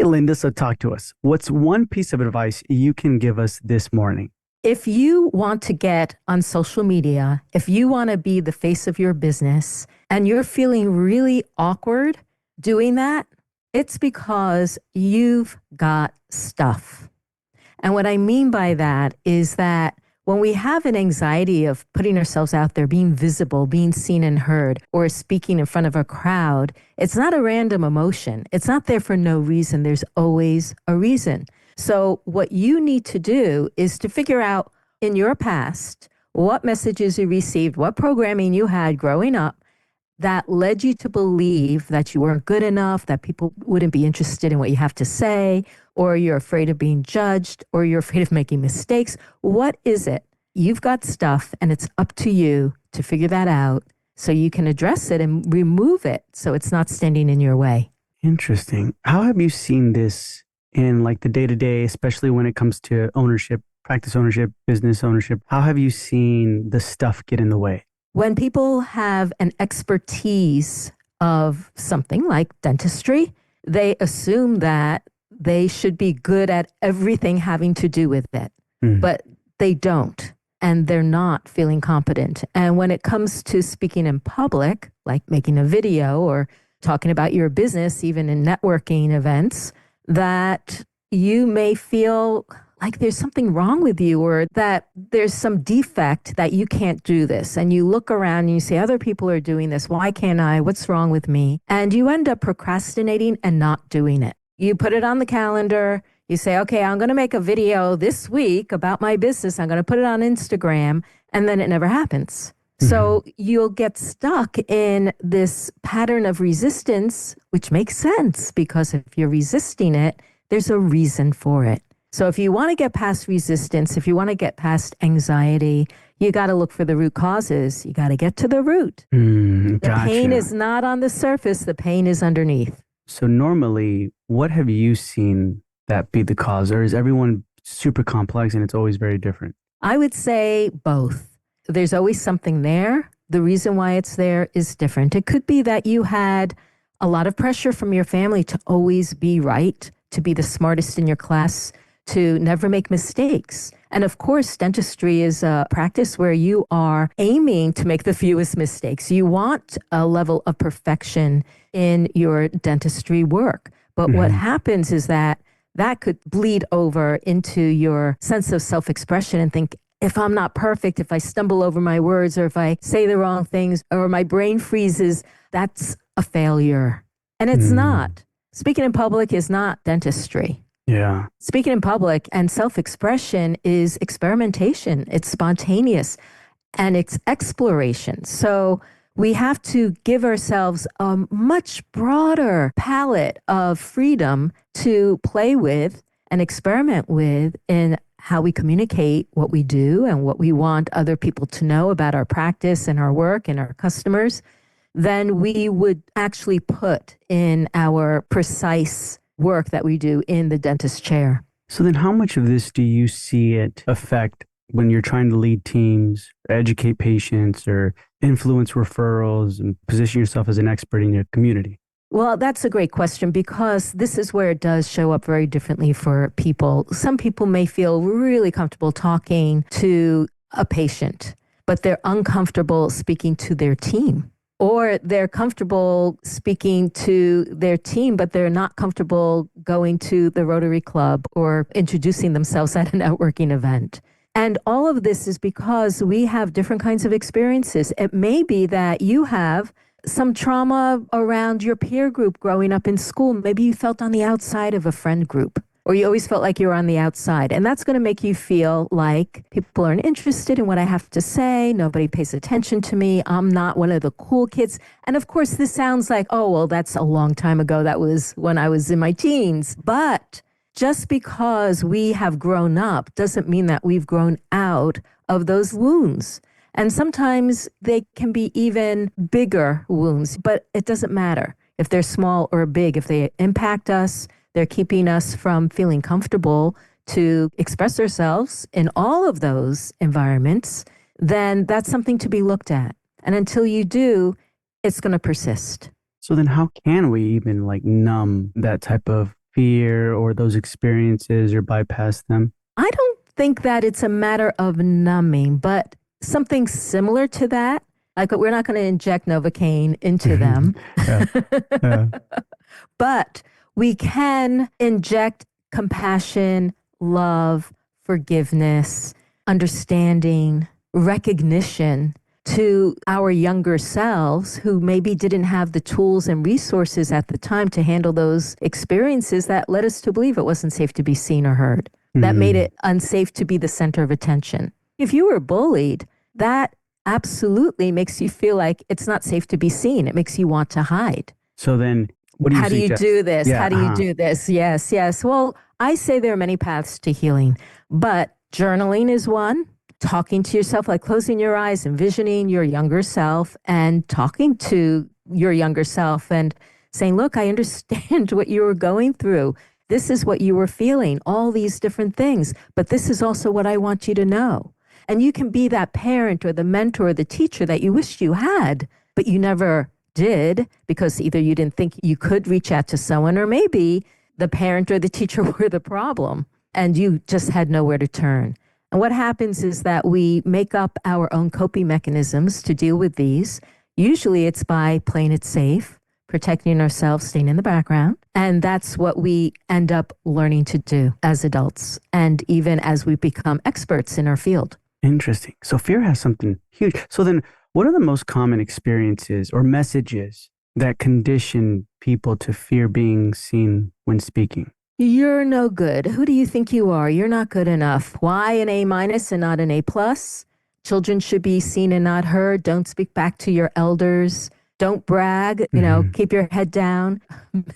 Linda, so talk to us. What's one piece of advice you can give us this morning? If you want to get on social media, if you want to be the face of your business and you're feeling really awkward doing that, it's because you've got stuff. And what I mean by that is that when we have an anxiety of putting ourselves out there, being visible, being seen and heard, or speaking in front of a crowd, it's not a random emotion. It's not there for no reason. There's always a reason. So what you need to do is to figure out in your past what messages you received, what programming you had growing up that led you to believe that you weren't good enough, that people wouldn't be interested in what you have to say, or you're afraid of being judged, or you're afraid of making mistakes. What is it? You've got stuff, and it's up to you to figure that out so you can address it and remove it so it's not standing in your way. Interesting. How have you seen this in like the day-to-day, especially when it comes to ownership, practice ownership, business ownership? How have you seen the stuff get in the way? When people have an expertise of something like dentistry, they assume that they should be good at everything having to do with it, but they don't, and they're not feeling competent. And when it comes to speaking in public, like making a video or talking about your business, even in networking events, that you may feel like there's something wrong with you or that there's some defect that you can't do this. And you look around and you say, other people are doing this. Why can't I? What's wrong with me? And you end up procrastinating and not doing it. You put it on the calendar. You say, okay, I'm going to make a video this week about my business. I'm going to put it on Instagram. And then it never happens. So you'll get stuck in this pattern of resistance, which makes sense because if you're resisting it, there's a reason for it. So if you want to get past resistance, if you want to get past anxiety, you got to look for the root causes. You got to get to the root. The pain is not on the surface. The pain is underneath. So normally, what have you seen that be the cause? Or is everyone super complex and it's always very different? I would say both. There's always something there. The reason why it's there is different. It could be that you had a lot of pressure from your family to always be right, to be the smartest in your class, to never make mistakes. And of course, dentistry is a practice where you are aiming to make the fewest mistakes. You want a level of perfection in your dentistry work. But what happens is that could bleed over into your sense of self-expression and think, if I'm not perfect, if I stumble over my words or if I say the wrong things or my brain freezes, that's a failure. And it's not. Speaking in public is not dentistry. Yeah. Speaking in public and self-expression is experimentation. It's spontaneous and it's exploration. So we have to give ourselves a much broader palette of freedom to play with and experiment with in how we communicate what we do and what we want other people to know about our practice and our work and our customers than we would actually put in our precise work that we do in the dentist chair. So then how much of this do you see it affect when you're trying to lead teams, educate patients, or influence referrals and position yourself as an expert in your community? Well, that's a great question because this is where it does show up very differently for people. Some people may feel really comfortable talking to a patient, but they're uncomfortable speaking to their team. Or they're comfortable speaking to their team, but they're not comfortable going to the Rotary Club or introducing themselves at a networking event. And all of this is because we have different kinds of experiences. It may be that you have some trauma around your peer group growing up in school. Maybe you felt on the outside of a friend group, or you always felt like you were on the outside. And that's going to make you feel like people aren't interested in what I have to say. Nobody pays attention to me. I'm not one of the cool kids. And of course, this sounds like, oh, well, that's a long time ago. That was when I was in my teens. But just because we have grown up doesn't mean that we've grown out of those wounds. And sometimes they can be even bigger wounds, but it doesn't matter if they're small or big. If they impact us, they're keeping us from feeling comfortable to express ourselves in all of those environments, then that's something to be looked at. And until you do, it's going to persist. So then how can we even like numb that type of fear or those experiences or bypass them? I don't think that it's a matter of numbing, but something similar to that. Like we're not going to inject Novocaine into them, Yeah. Yeah. but we can inject compassion, love, forgiveness, understanding, recognition to our younger selves who maybe didn't have the tools and resources at the time to handle those experiences that led us to believe it wasn't safe to be seen or heard, that made Mhm. it unsafe to be the center of attention. If you were bullied, that absolutely makes you feel like it's not safe to be seen. It makes you want to hide. So then, what do you How do you suggest? do this? Yeah. How do you do this? Yes, yes. Well, I say there are many paths to healing, but journaling is one. Talking to yourself, like closing your eyes, envisioning your younger self and talking to your younger self and saying, look, I understand what you were going through. This is what you were feeling, all these different things, but this is also what I want you to know. And you can be that parent or the mentor or the teacher that you wished you had, but you never did because either you didn't think you could reach out to someone or maybe the parent or the teacher were the problem and you just had nowhere to turn. And what happens is that we make up our own coping mechanisms to deal with these. Usually it's by playing it safe, protecting ourselves, staying in the background. And that's what we end up learning to do as adults and even as we become experts in our field. Interesting. So fear has something huge. So then, what are the most common experiences or messages that condition people to fear being seen when speaking? You're no good. Who do you think you are? You're not good enough. Why an A minus and not an A plus? Children should be seen and not heard. Don't speak back to your elders. Don't brag. Mhm. Keep your head down.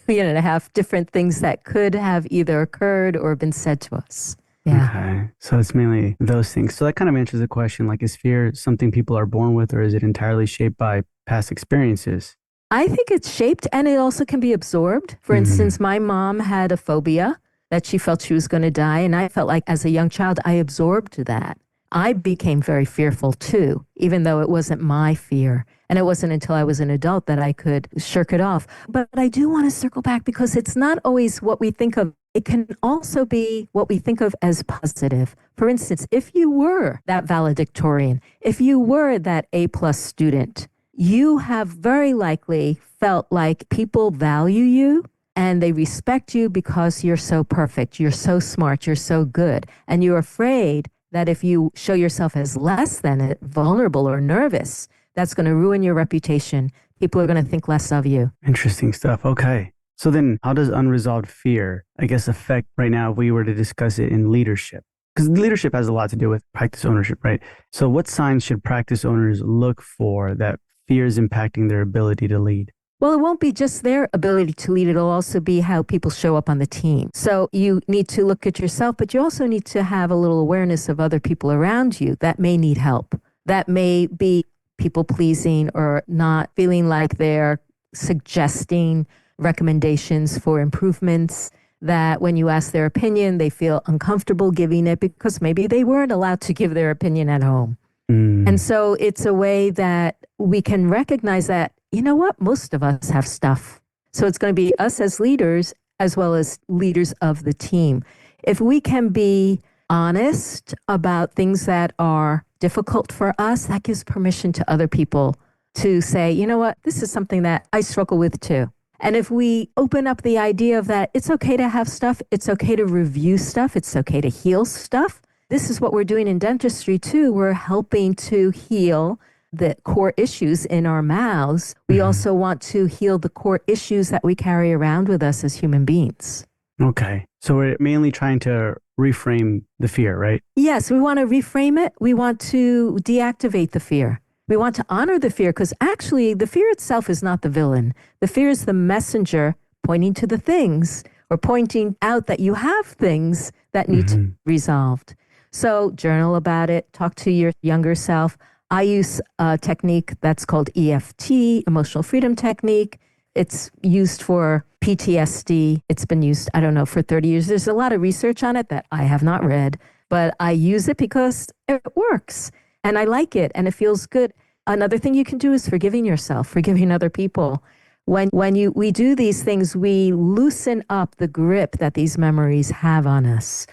To have different things that could have either occurred or been said to us. Yeah. Okay. So it's mainly those things. So that kind of answers the question, like, is fear something people are born with, or is it entirely shaped by past experiences? I think it's shaped and it also can be absorbed. For Hmm. instance, my mom had a phobia that she felt she was going to die. And I felt like as a young child, I absorbed that. I became very fearful too, even though it wasn't my fear. And it wasn't until I was an adult that I could shirk it off. But I do want to circle back because it's not always what we think of. It can also be what we think of as positive. For instance, if you were that valedictorian, if you were that A plus student, you have very likely felt like people value you and they respect you because you're so perfect, you're so smart, you're so good. And you're afraid that if you show yourself as less than it, vulnerable or nervous, that's going to ruin your reputation. People are going to think less of you. Interesting stuff. Okay. So then, how does unresolved fear, I guess, affect right now if we were to discuss it in leadership? Because leadership has a lot to do with practice ownership, right? So, what signs should practice owners look for that fear is impacting their ability to lead? Well, it won't be just their ability to lead. It'll also be how people show up on the team. So you need to look at yourself, but you also need to have a little awareness of other people around you that may need help, that may be people pleasing or not feeling like they're suggesting recommendations for improvements, that when you ask their opinion, they feel uncomfortable giving it because maybe they weren't allowed to give their opinion at home. And Mm, so it's a way that we can recognize that, you know what, most of us have stuff. So it's going to be us as leaders as well as leaders of the team. If we can be honest about things that are difficult for us, that gives permission to other people to say, you know what, this is something that I struggle with too. And if we open up the idea of that, it's okay to have stuff, it's okay to review stuff, it's okay to heal stuff. This is what we're doing in dentistry too. We're helping to heal the core issues in our mouths. We mhm. also want to heal the core issues that we carry around with us as human beings. Okay. So, we're mainly trying to reframe the fear, right? Yes, we want to reframe it. We want to deactivate the fear. We want to honor the fear because actually the fear itself is not the villain. The fear is the messenger pointing to the things or pointing out that you have things that need to be Hmm. resolved. So journal about it, talk to your younger self. I use a technique that's called EFT, emotional freedom technique. It's used for PTSD. It's been used, I don't know, for 30 years. There's a lot of research on it that I have not read, but I use it because it works and I like it and it feels good. Another thing you can do is forgiving yourself, forgiving other people. When we do these things, we loosen up the grip that these memories have on us.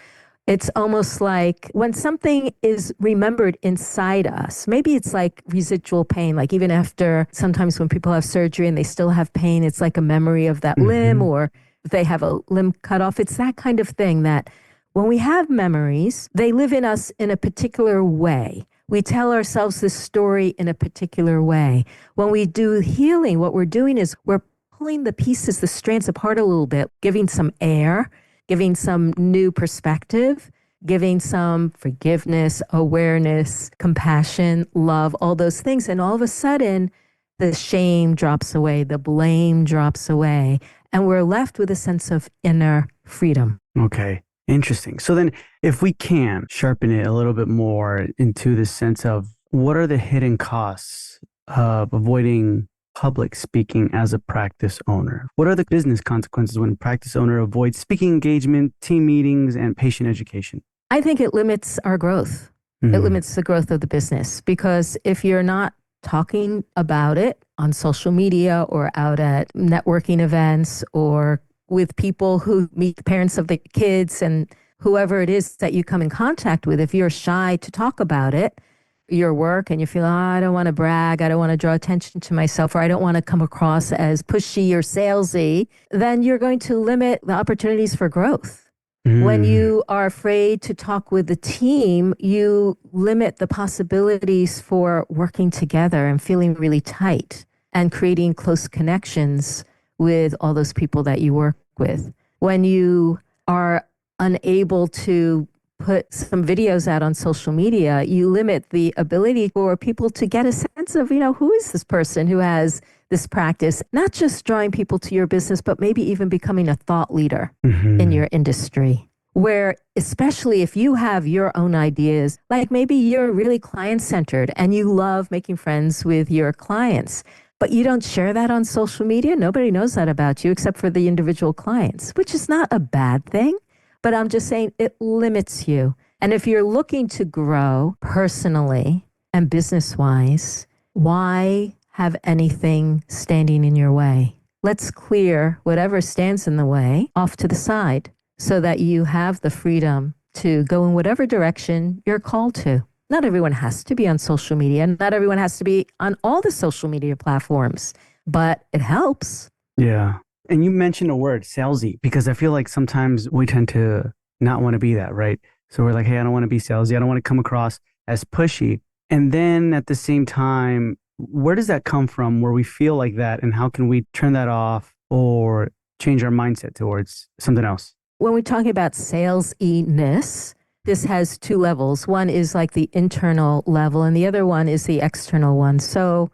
It's almost like when something is remembered inside us, maybe it's like residual pain, like even after sometimes when people have surgery and they still have pain, it's like a memory of that limb, Hmm. or if they have a limb cut off. It's that kind of thing that when we have memories, they live in us in a particular way. We tell ourselves this story in a particular way. When we do healing, what we're doing is we're pulling the pieces, the strands apart a little bit, giving some air, giving some new perspective, giving some forgiveness, awareness, compassion, love, all those things. And all of a sudden, the shame drops away, the blame drops away, and we're left with a sense of inner freedom. Okay. Interesting. So then, if we can sharpen it a little bit more into the sense of what are the hidden costs of avoiding public speaking as a practice owner? What are the business consequences when a practice owner avoids speaking engagement, team meetings, and patient education? I think it limits our growth. It Hmm. limits the growth of the business because if you're not talking about it on social media or out at networking events or with people who meet the parents of the kids and whoever it is that you come in contact with, if you're shy to talk about it, your work, and you feel, oh, I don't want to brag, I don't want to draw attention to myself, or I don't want to come across as pushy or salesy, then you're going to limit the opportunities for growth. When Mm. you are afraid to talk with the team, you limit the possibilities for working together and feeling really tight and creating close connections with all those people that you work with. When you are unable to put some videos out on social media, you limit the ability for people to get a sense of, who is this person who has this practice, not just drawing people to your business, but maybe even becoming a thought leader in Hmm. your industry. Where, especially if you have your own ideas, like maybe you're really client centered and you love making friends with your clients, but you don't share that on social media. Nobody knows that about you except for the individual clients, which is not a bad thing. But I'm just saying it limits you. And if you're looking to grow personally and business wise, why have anything standing in your way? Let's clear whatever stands in the way off to the side so that you have the freedom to go in whatever direction you're called to. Not everyone has to be on social media, and not everyone has to be on all the social media platforms, but it helps. Yeah. And you mentioned a word, salesy, because I feel like sometimes we tend to not want to be that, right? So we're like, hey, I don't want to be salesy. I don't want to come across as pushy. And then at the same time, where does that come from where we feel like that? And how can we turn that off or change our mindset towards something else? When we're talking about sales-iness, this has two levels. One is like the internal level, and the other one is the external one. So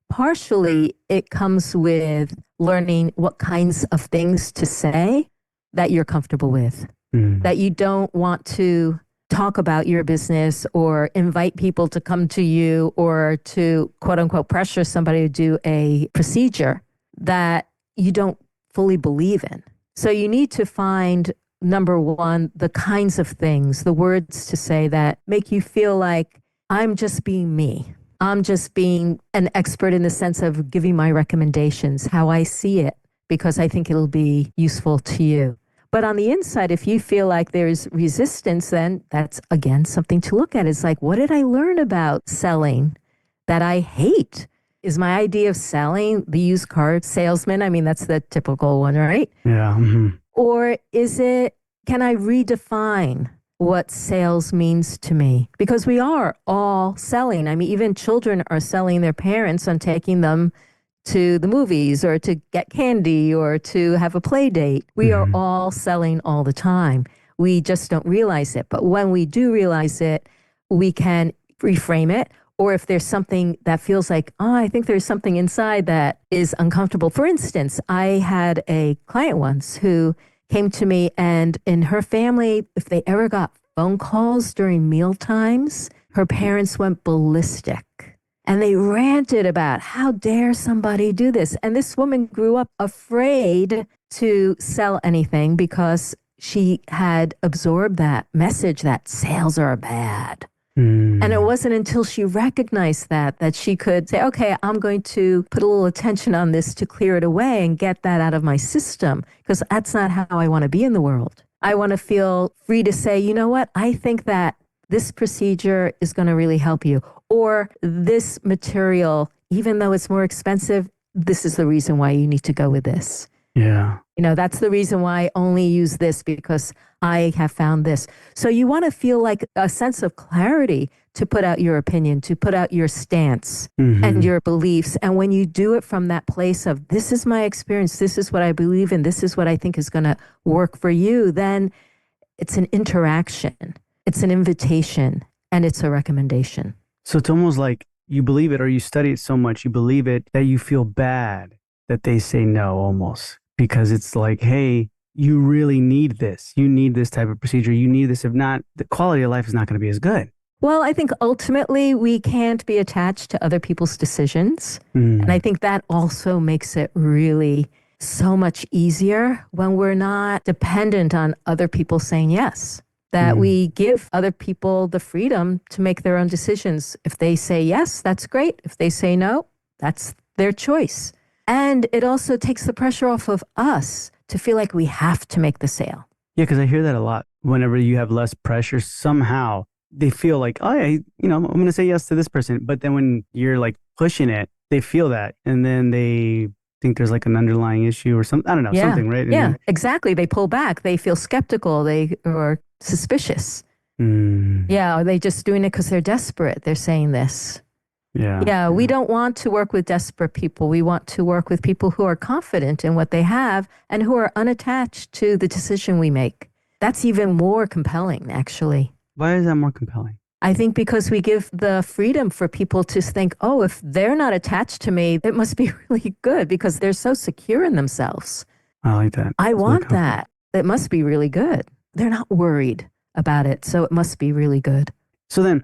partially it comes with learning what kinds of things to say that you're comfortable with, Mm. that you don't want to talk about your business or invite people to come to you or to quote unquote pressure somebody to do a procedure that you don't fully believe in. So you need to find, number one, the kinds of things, the words to say that make you feel like I'm just being me. I'm just being an expert in the sense of giving my recommendations, how I see it, because I think it'll be useful to you. But on the inside, if you feel like there's resistance, then that's again something to look at. It's like, what did I learn about selling that I hate? Is my idea of selling the used car salesman? I mean, that's the typical one, right? Yeah. Hmm. Or is it, can I redefine what sales means to me? Because we are all selling. I mean, even children are selling their parents on taking them to the movies or to get candy or to have a play date. We are Hmm. all selling all the time. We just don't realize it. But when we do realize it, we can reframe it. Or if there's something that feels like, oh, I think there's something inside that is uncomfortable. For instance, I had a client once who came to me, and in her family, if they ever got phone calls during meal times, her parents went ballistic. And they ranted about how dare somebody do this. And this woman grew up afraid to sell anything because she had absorbed that message that sales are bad. And it Mm. wasn't until she recognized that she could say, okay, I'm going to put a little attention on this to clear it away and get that out of my system, because that's not how I want to be in the world. I want to feel free to say, you know what? I think that this procedure is going to really help you. Or this material, even though it's more expensive, this is the reason why you need to go with this. Yeah. That's the reason why I only use this, because I have found this. So you want to feel like a sense of clarity to put out your opinion, to put out your stance and Hmm. your beliefs. And when you do it from that place of, this is my experience, this is what I believe in, this is what I think is going to work for you, then it's an interaction, it's an invitation, and it's a recommendation. So it's almost like you believe it or you study it so much, you believe it that you feel bad that they say no almost because it's like, hey, you really need this. You need this type of procedure. You need this. If not, the quality of life is not going to be as good. Well, I think ultimately we can't be attached to other people's decisions. And I Mm, think that also makes it really so much easier when we're not dependent on other people saying yes, that mm. we give other people the freedom to make their own decisions. If they say yes, that's great. If they say no, that's their choice. And it also takes the pressure off of us to feel like we have to make the sale. Yeah, because I hear that a lot. Whenever you have less pressure, somehow they feel like, oh, I'm going to say yes to this person. But then when you're like pushing it, they feel that. And then they think there's like an underlying issue or something. I don't know, Yeah. something, right? And Yeah, then, exactly. They pull back. They feel skeptical. They or suspicious. mm, Yeah. Are they just doing it because they're desperate? They're saying this. yeah, Yeah. We yeah. don't want to work with desperate people. We want to work with people who are confident in what they have and who are unattached to the decision we make. That's even more compelling, actually. Why is that more compelling? I think because we give the freedom for people to think, oh, if they're not attached to me, it must be really good because they're so secure in themselves. I like that. I So they're want confident. that. It must be really good. They're not worried about it, so it must be really good. So then,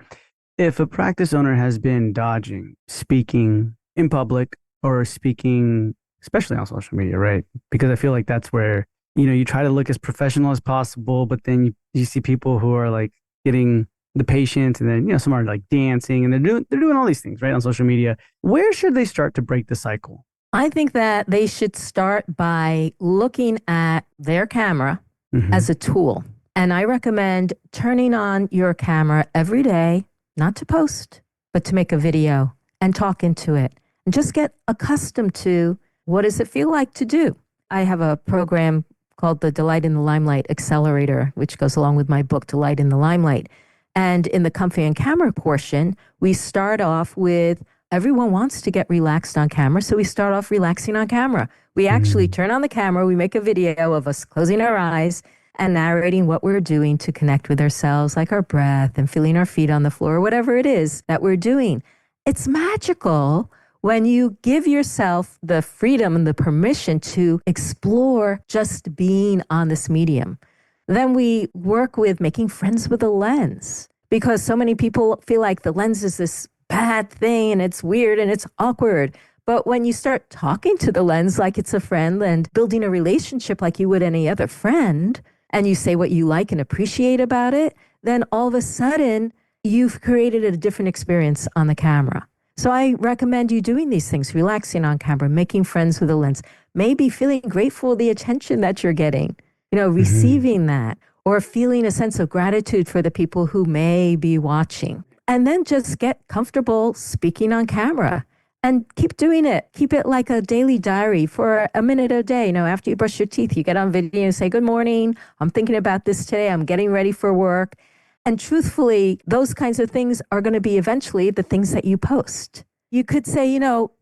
if a practice owner has been dodging speaking in public or speaking, especially on social media, right? Because I feel like that's where, you try to look as professional as possible, but then you see people who are like getting the patients and then, some are like dancing and they're doing all these things, right? On social media. Where should they start to break the cycle? I think that they should start by looking at their camera Hmm. as a tool. And I recommend turning on your camera every day, not to post, but to make a video and talk into it and just get accustomed to, what does it feel like to do? I have a program called the Delight in the Limelight Accelerator, which goes along with my book, Delight in the Limelight. And in the comfy and camera portion, we start off with, everyone wants to get relaxed on camera. So we start off relaxing on camera. We actually Mm. turn on the camera, we make a video of us closing our eyes and narrating what we're doing to connect with ourselves, like our breath and feeling our feet on the floor, whatever it is that we're doing. It's magical when you give yourself the freedom and the permission to explore just being on this medium. Then we work with making friends with the lens, because so many people feel like the lens is this bad thing and it's weird and it's awkward. But when you start talking to the lens like it's a friend and building a relationship like you would any other friend, and you say what you like and appreciate about it, then all of a sudden you've created a different experience on the camera. So I recommend you doing these things, relaxing on camera, making friends with the lens, maybe feeling grateful for the attention that you're getting, Hmm. receiving that, or feeling a sense of gratitude for the people who may be watching. And then just get comfortable speaking on camera and keep doing it. Keep it like a daily diary for a minute a day. After you brush your teeth, you get on video and say, good morning. I'm thinking about this today. I'm getting ready for work. And truthfully, those kinds of things are going to be eventually the things that you post. You could say,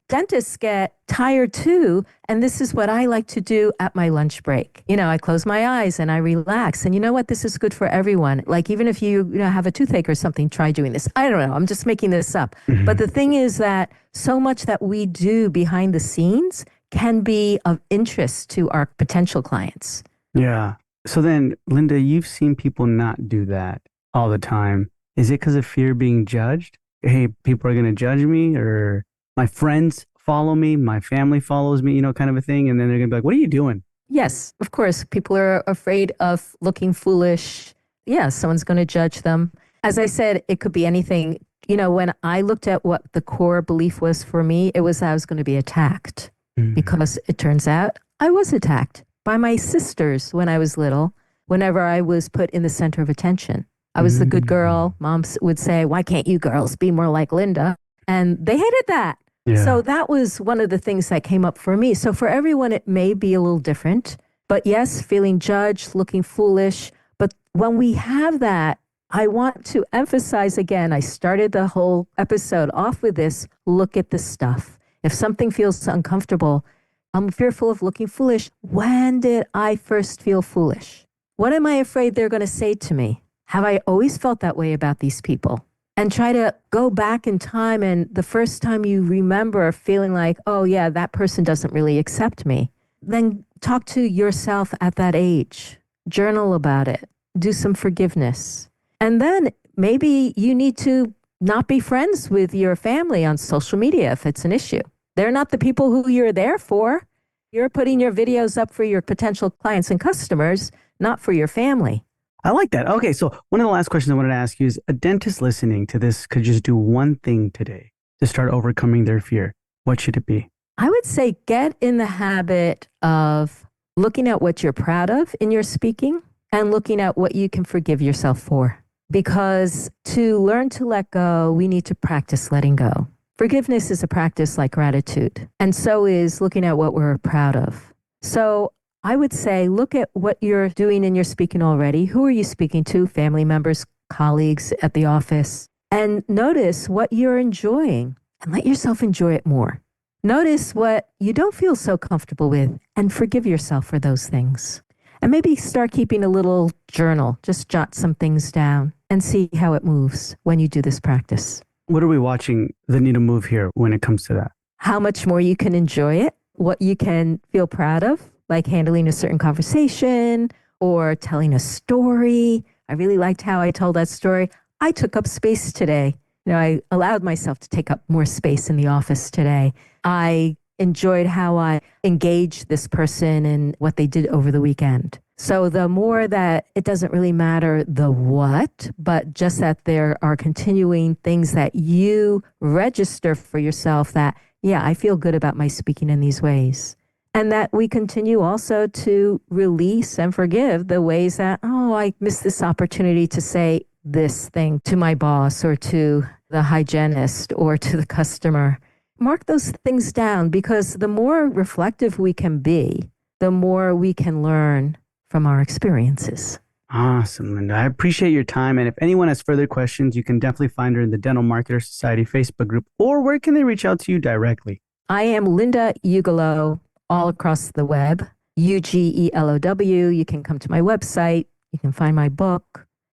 dentists get tired too. And this is what I like to do at my lunch break. I close my eyes and I relax. And you know what? This is good for everyone. Like, even if you have a toothache or something, try doing this. I don't know. I'm just making this up. But Hmm. the thing is that so much that we do behind the scenes can be of interest to our potential clients. Yeah. So then, Linda, you've seen people not do that all the time. Is it because of fear of being judged? Hey, people are going to judge me, or my friends follow me, my family follows me, kind of a thing. And then they're going to be like, what are you doing? Yes, of course, people are afraid of looking foolish. Yeah, someone's going to judge them. As I said, it could be anything. When I looked at what the core belief was for me, it was I was going to be attacked Mm, because it turns out I was attacked by my sisters when I was little, whenever I was put in the center of attention. I was the good mm, girl. Moms would say, "Why can't you girls be more like Linda?" And they hated that. yeah. So that was one of the things that came up for me. So for everyone, it may be a little different. But yes, feeling judged, looking foolish. But when we have that, I want to emphasize again, I started the whole episode off with this look at the stuff. If something feels uncomfortable, I'm fearful of looking foolish. When did I first feel foolish? What am I afraid they're going to say to me? Have I always felt that way about these people? And try to go back in time. And the first time you remember feeling like, oh, yeah, that person doesn't really accept me, then talk to yourself at that age, journal about it, do some forgiveness. And then maybe you need to not be friends with your family on social media if it's an issue. They're not the people who you're there for. You're putting your videos up for your potential clients and customers, not for your family. I like that. Okay, so one of the last questions I wanted to ask you is a dentist listening to this could just do one thing today to start overcoming their fear. What should it be? I would say get in the habit of looking at what you're proud of in your speaking and looking at what you can forgive yourself for. Because to learn to let go, we need to practice letting go. Forgiveness is a practice like gratitude, and so is looking at what we're proud of. So I would say look at what you're doing in your speaking already. Who are you speaking to? Family members, colleagues at the office, and notice what you're enjoying and let yourself enjoy it more. Notice what you don't feel so comfortable with and forgive yourself for those things. And maybe start keeping a little journal. Just jot some things down and see how it moves when you do this practice. What are we watching the needle move here when it comes to that? How much more you can enjoy it, what you can feel proud of, like handling a certain conversation or telling a story. I really liked how I told that story. I took up space today. I allowed myself to take up more space in the office today. I enjoyed how I engaged this person in what they did over the weekend. So the more that it doesn't really matter the what, but just that there are continuing things that you register for yourself that, yeah, I feel good about my speaking in these ways. And that we continue also to release and forgive the ways that, oh, I missed this opportunity to say this thing to my boss or to the hygienist or to the customer. Mark those things down because the more reflective we can be, the more we can learn from our experiences. Awesome, Linda. I appreciate your time. And if anyone has further questions, you can definitely find her in the Dental Marketer Society Facebook group, or where can they reach out to you directly? I am Linda Ugelow all across the web, Ugelow. You can come to my website. You can find my book.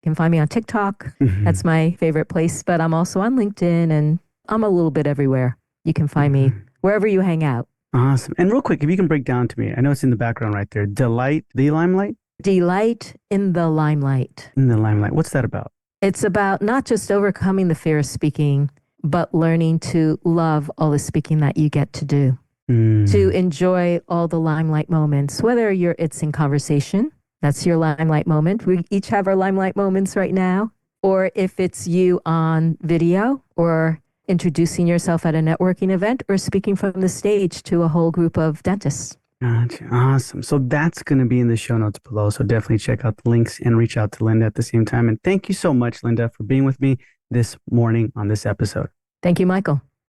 You can find me on TikTok. Mhm, That's my favorite place, but I'm also on LinkedIn and I'm a little bit everywhere. You can find me mhm. wherever you hang out. Awesome. And real quick, if you can break down to me, I know it's in the background right there. Delight, the limelight? Delight in the limelight. In the limelight. What's that about? It's about not just overcoming the fear of speaking, but learning to love all the speaking that you get to do, to Mm, enjoy all the limelight moments, whether it's in conversation, that's your limelight moment. We each have our limelight moments right now, or if it's you on video or introducing yourself at a networking event or speaking from the stage to a whole group of dentists. gotcha. Awesome. So that's going to be in the show notes below. So definitely check out the links and reach out to Linda at the same time. And thank you so much, Linda, for being with me this morning on this episode. Thank you, Michael.